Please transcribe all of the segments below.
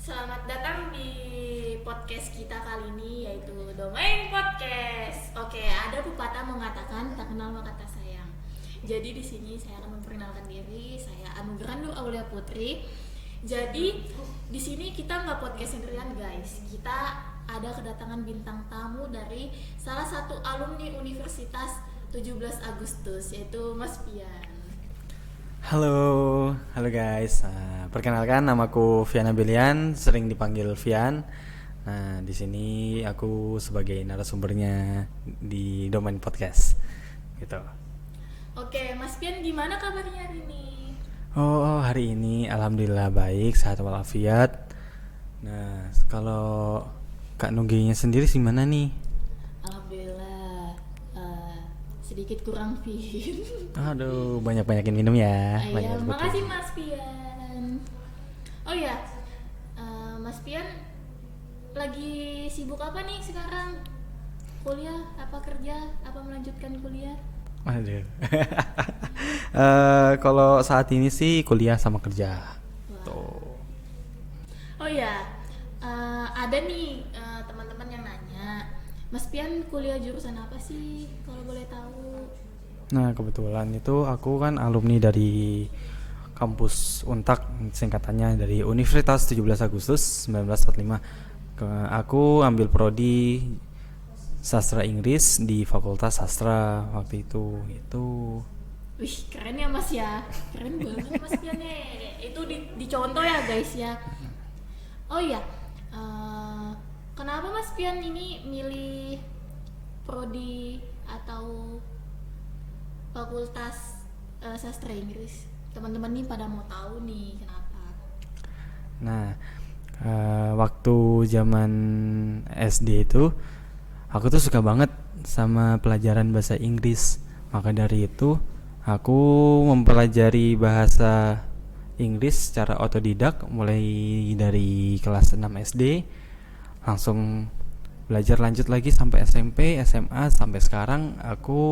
Selamat datang di podcast kita kali ini, yaitu Domain Podcast. Oke, ada pepatah mengatakan tak kenal maka tak sayang. Jadi di sini saya akan memperkenalkan diri. Saya Anugerah Nur Aulia Putri. Jadi di sini kita nggak podcast sendirian guys. Kita ada kedatangan bintang tamu dari salah satu alumni Universitas 17 Agustus, yaitu Mas Pian. Halo, halo guys. Perkenalkan namaku Vian Abilian, sering dipanggil Vian. Nah, di sini aku sebagai narasumbernya di Domain Podcast. Gitu. Oke, Mas Pian gimana kabarnya hari ini? Oh, hari ini alhamdulillah baik, sehat walafiat. Nah, kalau Kak Nuginya sendiri gimana nih? Alhamdulillah, sedikit kurang fit. Aduh, banyak-banyakin minum ya. Iya, Banyak makasih Mas Pian. Oh ya, Mas Pian lagi sibuk apa nih sekarang? Kuliah, apa kerja, apa melanjutkan kuliah? Aduh. Kalau saat ini sih kuliah sama kerja. Wah. Tuh. Oh ya, ada nih teman-teman yang nanya, Mas Pian kuliah jurusan apa sih? Kalau boleh tahu. Nah, kebetulan itu aku kan alumni dari kampus Untak, singkatannya dari Universitas 17 Agustus 1945. Aku ambil prodi sastra Inggris di Fakultas Sastra waktu itu. Wih, keren ya Mas ya. Keren banget Mas Pian nih. Itu dicontoh ya guys ya. Oh iya, kenapa Mas Pian ini milih prodi atau fakultas sastra Inggris? Teman-teman nih pada mau tahu nih kenapa. Nah, waktu zaman SD itu aku tuh suka banget sama pelajaran bahasa Inggris. Maka dari itu aku mempelajari bahasa Inggris secara otodidak mulai dari kelas 6 SD, langsung belajar lanjut lagi sampai SMP, SMA, sampai sekarang aku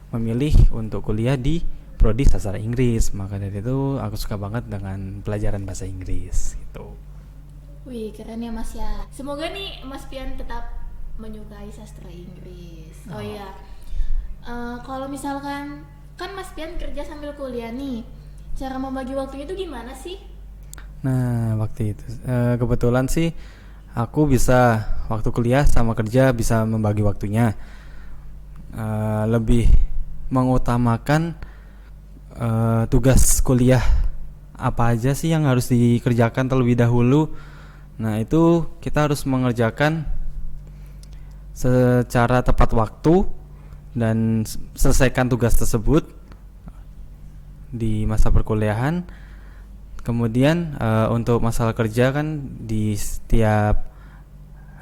memilih untuk kuliah di prodi sastra Inggris. Maka dari itu aku suka banget dengan pelajaran bahasa Inggris gitu. Wih, keren ya Mas ya. Semoga nih Mas Pian tetap menyukai sastra Inggris. Oh iya, kalau misalkan kan Mas Pian kerja sambil kuliah nih, cara membagi waktunya itu gimana sih? Nah, waktu itu kebetulan sih aku bisa waktu kuliah sama kerja bisa membagi waktunya. Lebih mengutamakan tugas kuliah apa aja sih yang harus dikerjakan terlebih dahulu. Nah, itu kita harus mengerjakan secara tepat waktu dan selesaikan tugas tersebut di masa perkuliahan. Kemudian untuk masalah kerja kan di setiap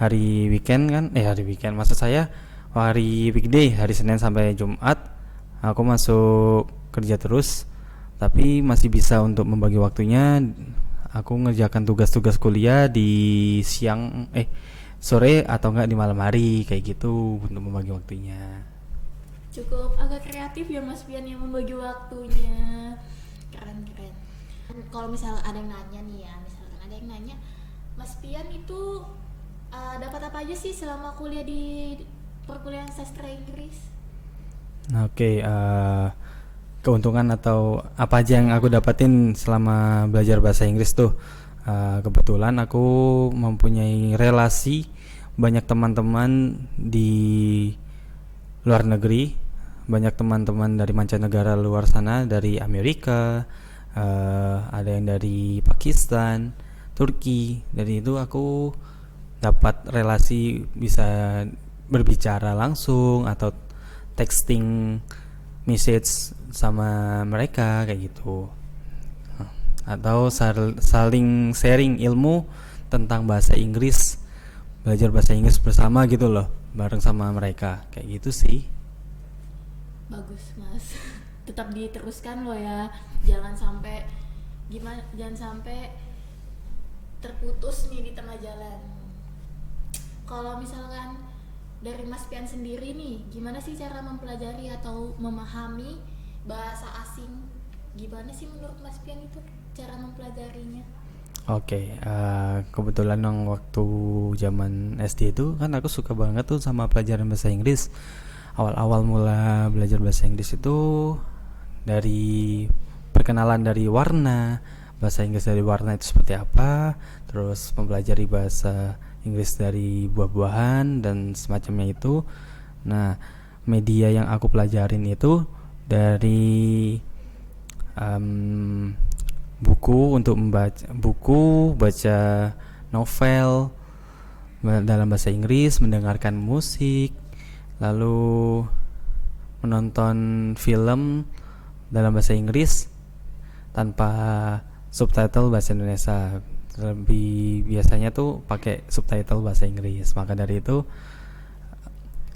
hari weekend kan, hari weekend maksud saya hari weekday, hari Senin sampai Jumat aku masuk kerja terus, tapi masih bisa untuk membagi waktunya. Aku ngerjakan tugas-tugas kuliah di sore atau enggak di malam hari kayak gitu untuk membagi waktunya. Cukup agak kreatif ya Mas Pian yang membagi waktunya. Keren. Kalau misal ada yang nanya nih ya, misalkan ada yang nanya, Mas Pian itu dapat apa aja sih selama kuliah di perkuliahan sastra Inggris? Nah, oke, keuntungan atau apa aja yang aku dapatin selama belajar bahasa Inggris tuh, kebetulan aku mempunyai relasi banyak teman-teman di luar negeri, banyak teman-teman dari mancanegara luar sana, dari Amerika, ada yang dari Pakistan, Turki. Dari itu aku dapat relasi, bisa berbicara langsung atau texting message sama mereka kayak gitu, atau saling sharing ilmu tentang bahasa Inggris, belajar bahasa Inggris bersama gitu loh, bareng sama mereka kayak gitu sih. Bagus Mas. Tetap diteruskan loh ya. Jangan sampai terputus nih di tengah jalan. Kalau misalkan dari Mas Pian sendiri nih, gimana sih cara mempelajari atau memahami bahasa asing? Gimana sih menurut Mas Pian itu? cara mempelajarinya? Oke, kebetulan dong waktu zaman SD itu kan aku suka banget tuh sama pelajaran bahasa Inggris. Awal-awal mula belajar bahasa Inggris itu dari perkenalan dari warna, bahasa Inggris dari warna itu seperti apa, terus mempelajari bahasa Inggris dari buah-buahan dan semacamnya itu. Nah, media yang aku pelajarin itu dari buku untuk baca novel dalam bahasa Inggris, mendengarkan musik, lalu menonton film dalam bahasa Inggris tanpa subtitle bahasa Indonesia. Lebih biasanya tuh pakai subtitle bahasa Inggris. Maka dari itu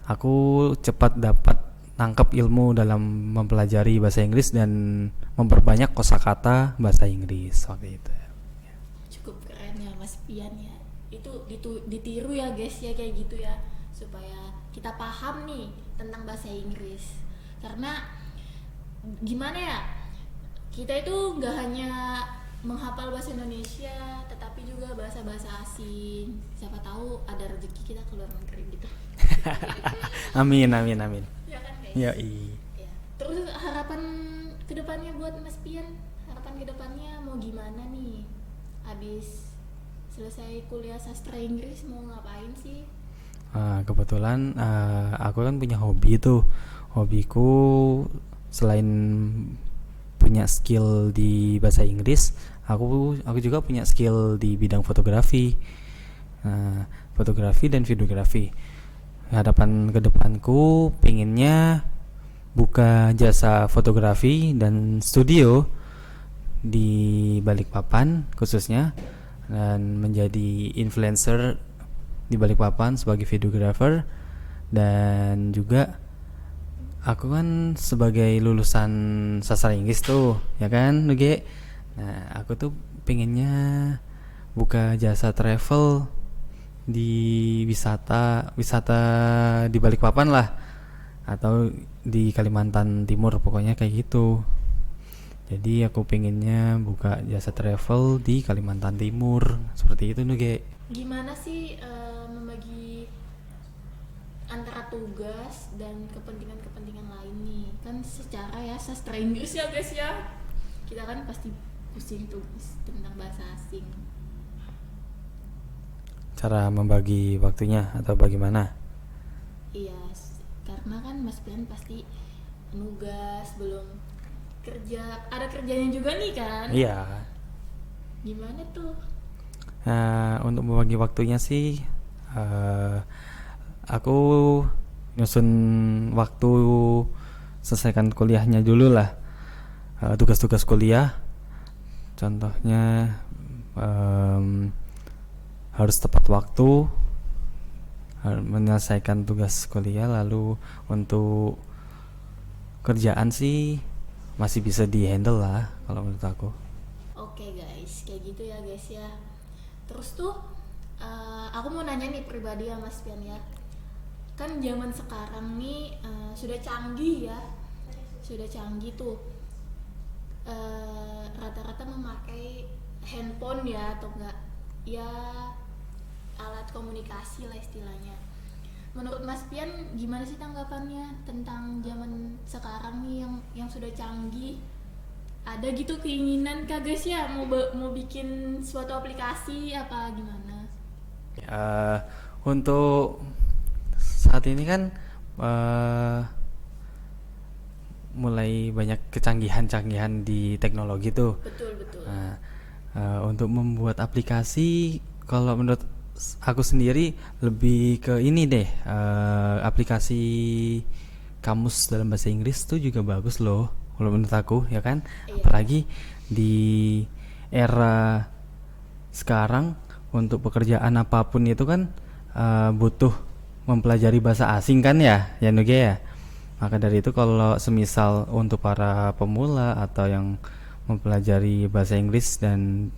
aku cepat dapat tangkap ilmu dalam mempelajari bahasa Inggris dan memperbanyak kosakata bahasa Inggris waktu itu. Cukup keren ya Mas Pian ya. Itu ditiru ya guys ya, kayak gitu ya, supaya kita paham nih tentang bahasa Inggris. Karena gimana ya, kita itu nggak hanya menghafal bahasa Indonesia, tetapi juga bahasa-bahasa asing. Siapa tahu ada rezeki kita keluar negeri gitu. Amin. Ya kan guys? Ya, Ya. Terus harapan kedepannya buat Mas Pian, harapan kedepannya mau gimana nih? Habis selesai kuliah sastra Inggris mau ngapain sih? Kebetulan aku kan punya hobi tuh. Hobiku selain punya skill di bahasa Inggris, aku juga punya skill di bidang fotografi. Fotografi dan videografi. Harapan kedepanku pengennya buka jasa fotografi dan studio di Balikpapan khususnya, dan menjadi influencer di Balikpapan sebagai videographer. Dan juga aku kan sebagai lulusan sastra Inggris tuh, ya kan, Nuge. Nah, aku tuh pengennya buka jasa travel di wisata di Balikpapan lah, atau di Kalimantan Timur, pokoknya kayak gitu. Jadi aku pengennya buka jasa travel di Kalimantan Timur seperti itu, Nuge. Gimana sih membagi antara tugas dan kepentingan lain nih? Kan secara ya sastra Inggris ya guys ya, kita kan pasti pusing tugas tentang bahasa asing. Cara membagi waktunya atau bagaimana? Iya, karena kan Mas Pian pasti nugas, belum kerja, ada kerjanya juga nih kan? Iya. Gimana tuh? Untuk membagi waktunya sih, aku nyusun waktu selesaikan kuliahnya dulu lah. Tugas-tugas kuliah, contohnya harus tepat waktu, menyelesaikan tugas kuliah. Lalu untuk kerjaan sih masih bisa dihandle lah kalau menurut aku. Oke guys, kayak gitu ya guys ya. Terus tuh aku mau nanya nih pribadi ya Mas Pian ya. Kan zaman sekarang nih sudah canggih ya, sudah canggih tuh. Rata-rata memakai handphone ya, atau enggak ya alat komunikasi lah istilahnya. Menurut Mas Pian gimana sih tanggapannya tentang zaman sekarang nih yang sudah canggih? Ada gitu keinginan kah guys ya mau bikin suatu aplikasi apa gimana? Untuk saat ini kan mulai banyak kecanggihan di teknologi tuh. Betul. Untuk membuat aplikasi, kalau menurut aku sendiri lebih ke ini deh, aplikasi kamus dalam bahasa Inggris tuh juga bagus loh kalau menurut aku, ya kan? Iya. Apalagi di era sekarang untuk pekerjaan apapun itu kan butuh mempelajari bahasa asing kan ya Nuge ya. Maka dari itu kalau semisal untuk para pemula atau yang mempelajari bahasa Inggris dan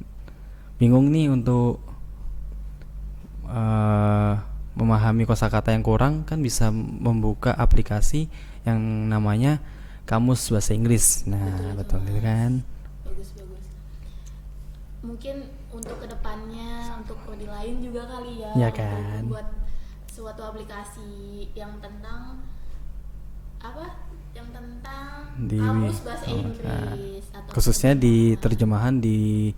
bingung nih untuk memahami kosakata yang kurang, kan bisa membuka aplikasi yang namanya Kamus Bahasa Inggris. Nah, betul itu kan. Bagus. mungkin untuk kedepannya untuk prodi lain juga kali ya, Ya untuk kan? buat suatu aplikasi yang tentang apa, yang tentang Di kamus bahasa nah, Inggris atau khususnya di terjemahan di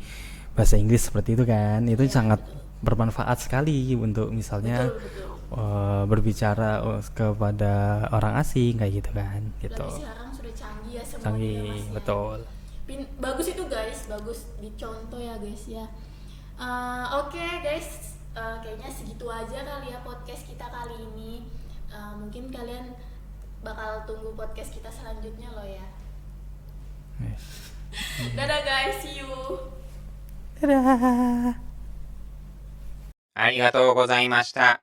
bahasa Inggris seperti itu kan. Itu Ya, sangat betul. bermanfaat sekali untuk misalnya Betul. berbicara kepada orang asing kayak gitu kan, gitu. Lagi sekarang sudah canggih ya semuanya ya Canggih, Mas ya. betul. Bagus itu guys, bagus dicontoh ya guys ya. Oke guys, kayaknya segitu aja kali ya podcast kita kali ini. Mungkin kalian bakal tunggu podcast kita selanjutnya loh ya. Dadah guys, see you. Dadah. ありがとうございました。